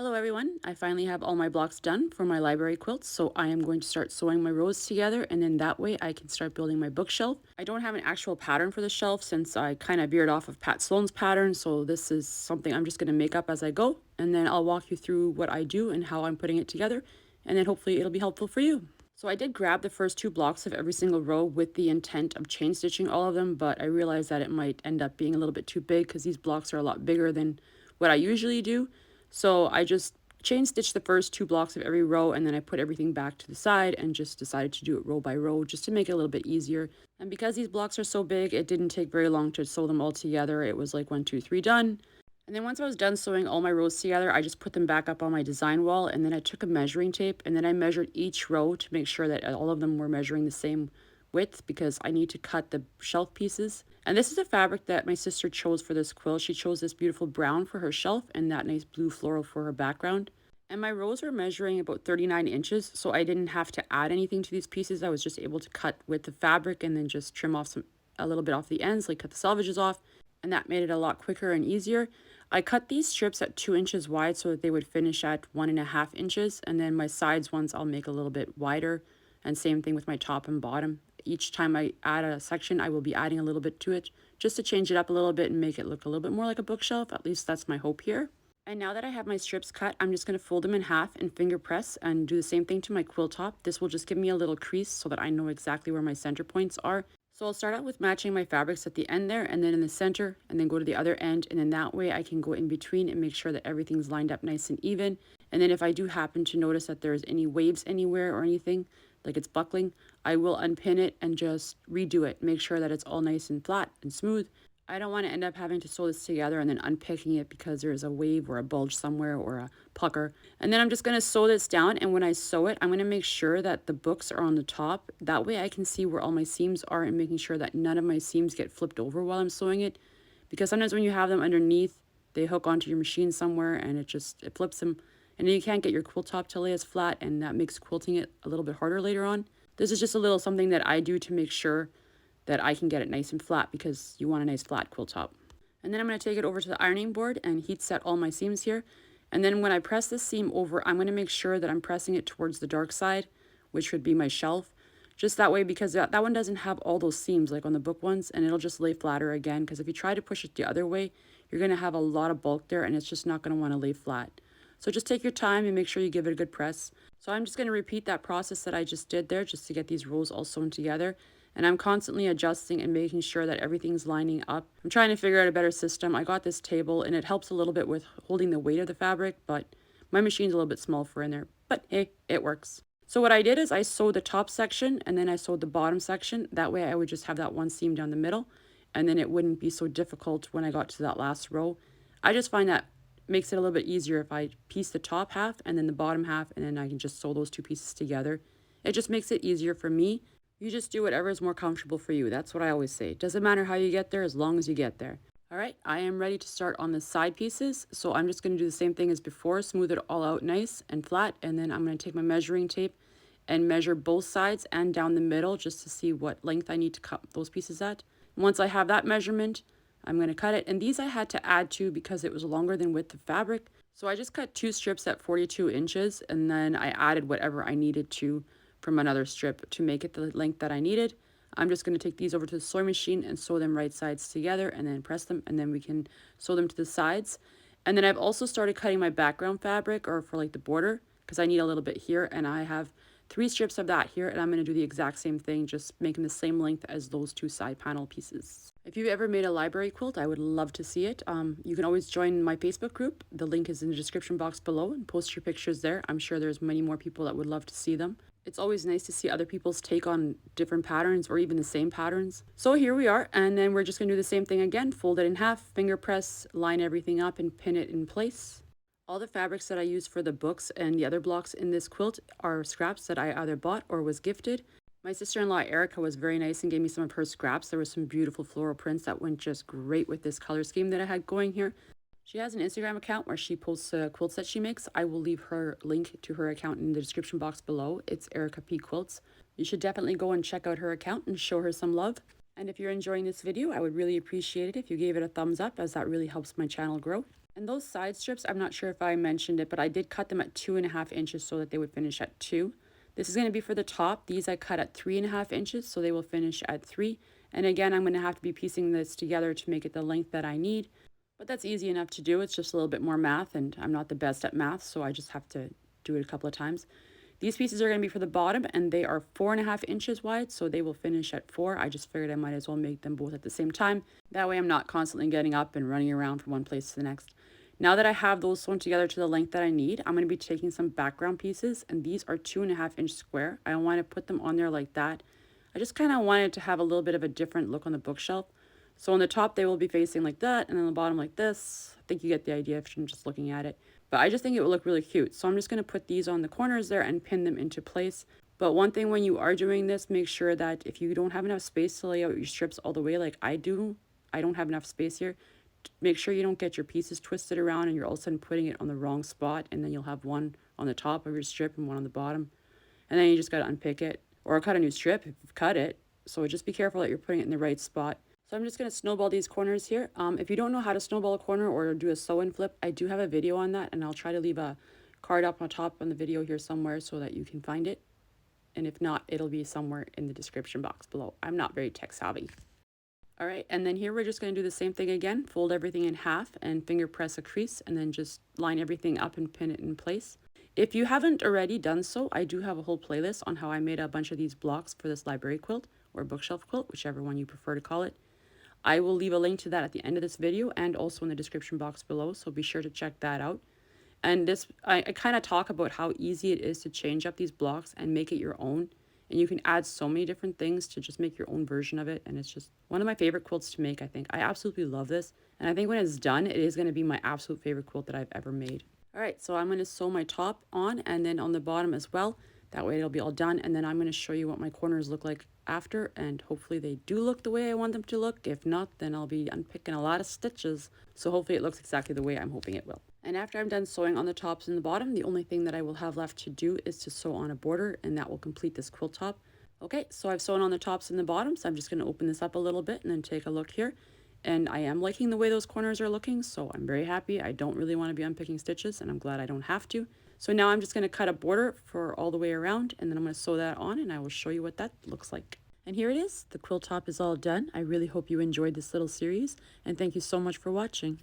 Hello everyone, I finally have all my blocks done for my library quilts, so I am going to start sewing my rows together, and then that way I can start building my bookshelf. I don't have an actual pattern for the shelf since I kind of veered off of Pat Sloan's pattern, so this is something I'm just going to make up as I go, and then I'll walk you through what I do and how I'm putting it together, and then hopefully it'll be helpful for you. So I did grab the first two blocks of every single row with the intent of chain stitching all of them, but I realized that it might end up being a little bit too big because these blocks are a lot bigger than what I usually do. So I just chain stitched the first two blocks of every row, and then I put everything back to the side and just decided to do it row by row just to make it a little bit easier. And because these blocks are so big, it didn't take very long to sew them all together. It was like 1, 2, 3 done. And then once I was done sewing all my rows together, I just put them back up on my design wall, and then I took a measuring tape and then I measured each row to make sure that all of them were measuring the same width because I need to cut the shelf pieces. And this is a fabric that my sister chose for this quilt. She chose this beautiful brown for her shelf and that nice blue floral for her background. And my rows were measuring about 39 inches, so I didn't have to add anything to these pieces. I was just able to cut with the fabric and then just trim off a little bit off the ends, like cut the selvages off, and that made it a lot quicker and easier. I cut these strips at 2 inches wide so that they would finish at 1.5 inches, and then my sides ones I'll make a little bit wider, and same thing with my top and bottom. Each time I add a section, I will be adding a little bit to it just to change it up a little bit and make it look a little bit more like a bookshelf. At least that's my hope here. And now that I have my strips cut, I'm just going to fold them in half and finger press and do the same thing to my quilt top. This will just give me a little crease so that I know exactly where my center points are. So I'll start out with matching my fabrics at the end there and then in the center and then go to the other end, and then that way I can go in between and make sure that everything's lined up nice and even. And then if I do happen to notice that there's any waves anywhere or anything, like it's buckling, I will unpin it and just redo it. Make sure that it's all nice and flat and smooth. I don't want to end up having to sew this together and then unpicking it because there's a wave or a bulge somewhere or a pucker. And then I'm just going to sew this down, and when I sew it, I'm going to make sure that the books are on the top. That way I can see where all my seams are and making sure that none of my seams get flipped over while I'm sewing it. Because sometimes when you have them underneath, they hook onto your machine somewhere and it flips them. And then you can't get your quilt top to lay as flat, and that makes quilting it a little bit harder later on. This is just a little something that I do to make sure that I can get it nice and flat because you want a nice flat quilt top. And then I'm going to take it over to the ironing board and heat set all my seams here. And then when I press this seam over, I'm going to make sure that I'm pressing it towards the dark side, which would be my shelf. Just that way, because that one doesn't have all those seams like on the book ones, and it'll just lay flatter again, because if you try to push it the other way, you're going to have a lot of bulk there and it's just not going to want to lay flat. So just take your time and make sure you give it a good press. So I'm just going to repeat that process that I just did there just to get these rows all sewn together. And I'm constantly adjusting and making sure that everything's lining up. I'm trying to figure out a better system. I got this table and it helps a little bit with holding the weight of the fabric, but my machine's a little bit small for in there. But hey, it works. So what I did is I sewed the top section and then I sewed the bottom section. That way I would just have that one seam down the middle, and then it wouldn't be so difficult when I got to that last row. I just find that makes it a little bit easier if I piece the top half and then the bottom half, and then I can just sew those two pieces together. It just makes it easier for me. You just do whatever is more comfortable for you. That's what I always say. It doesn't matter how you get there as long as you get there. All right, I am ready to start on the side pieces. So I'm just going to do the same thing as before, smooth it all out nice and flat. And then I'm going to take my measuring tape and measure both sides and down the middle just to see what length I need to cut those pieces at. Once I have that measurement, I'm going to cut it. And these I had to add to because it was longer than width of fabric. So I just cut 2 strips at 42 inches and then I added whatever I needed to from another strip to make it the length that I needed. I'm just going to take these over to the sewing machine and sew them right sides together and then press them, and then we can sew them to the sides. And then I've also started cutting my background fabric, or for like the border, because I need a little bit here, and I have 3 strips of that here, and I'm going to do the exact same thing, just making the same length as those 2 side panel pieces. If you've ever made a library quilt, I would love to see it. You can always join my Facebook group. The link is in the description box below, and post your pictures there. I'm sure there's many more people that would love to see them. It's always nice to see other people's take on different patterns or even the same patterns. So here we are, and then we're just going to do the same thing again. Fold it in half, finger press, line everything up, and pin it in place. All the fabrics that I use for the books and the other blocks in this quilt are scraps that I either bought or was gifted. My sister-in-law Erica was very nice and gave me some of her scraps. There were some beautiful floral prints that went just great with this color scheme that I had going here. She has an Instagram account where she posts quilts that she makes. I will leave her link to her account in the description box below. It's Erica P. Quilts. You should definitely go and check out her account and show her some love. And if you're enjoying this video, I would really appreciate it if you gave it a thumbs up, as that really helps my channel grow. And those side strips, I'm not sure if I mentioned it, but I did cut them at 2.5 inches so that they would finish at 2. This is going to be for the top. These I cut at 3.5 inches, so they will finish at 3. And again, I'm going to have to be piecing this together to make it the length that I need. But that's easy enough to do. It's just a little bit more math, and I'm not the best at math, so I just have to do it a couple of times. These pieces are going to be for the bottom, and they are 4.5 inches wide, so they will finish at 4. I just figured I might as well make them both at the same time. That way I'm not constantly getting up and running around from one place to the next. Now that I have those sewn together to the length that I need, I'm going to be taking some background pieces, and these are 2.5 inch square. I want to put them on there like that. I just kind of wanted to have a little bit of a different look on the bookshelf. So on the top, they will be facing like that, and on the bottom like this. I think you get the idea if you're just looking at it. But I just think it would look really cute. So I'm just going to put these on the corners there and pin them into place. But one thing when you are doing this, make sure that if you don't have enough space to lay out your strips all the way like I do, I don't have enough space here. Make sure you don't get your pieces twisted around and you're all of a sudden putting it on the wrong spot, and then you'll have one on the top of your strip and one on the bottom. And then you just got to unpick it or cut a new strip if you've cut it. So just be careful that you're putting it in the right spot. So I'm just going to snowball these corners here. If you don't know how to snowball a corner or do a sew and flip, I do have a video on that, and I'll try to leave a card up on top on the video here somewhere so that you can find it. And if not, it'll be somewhere in the description box below. I'm not very tech savvy. All right, and then here we're just going to do the same thing again. Fold everything in half and finger press a crease, and then just line everything up and pin it in place. If you haven't already done so, I do have a whole playlist on how I made a bunch of these blocks for this library quilt or bookshelf quilt, whichever one you prefer to call it. I will leave a link to that at the end of this video and also in the description box below, so be sure to check that out. And this, I kind of talk about how easy it is to change up these blocks and make it your own. And you can add so many different things to just make your own version of it. And it's just one of my favorite quilts to make, I think. I absolutely love this. And I think when it's done, it is going to be my absolute favorite quilt that I've ever made. All right, so I'm going to sew my top on and then on the bottom as well. That way it'll be all done. And then I'm going to show you what my corners look like after. And hopefully they do look the way I want them to look. If not, then I'll be unpicking a lot of stitches. So hopefully it looks exactly the way I'm hoping it will. And after I'm done sewing on the tops and the bottom, the only thing that I will have left to do is to sew on a border, and that will complete this quilt top. Okay, so I've sewn on the tops and the bottoms. I'm just going to open this up a little bit and then take a look here. And I am liking the way those corners are looking, so I'm very happy. I don't really want to be unpicking stitches, and I'm glad I don't have to. So now I'm just going to cut a border for all the way around, and then I'm going to sew that on, and I will show you what that looks like. And here it is. The quilt top is all done. I really hope you enjoyed this little series, and thank you so much for watching.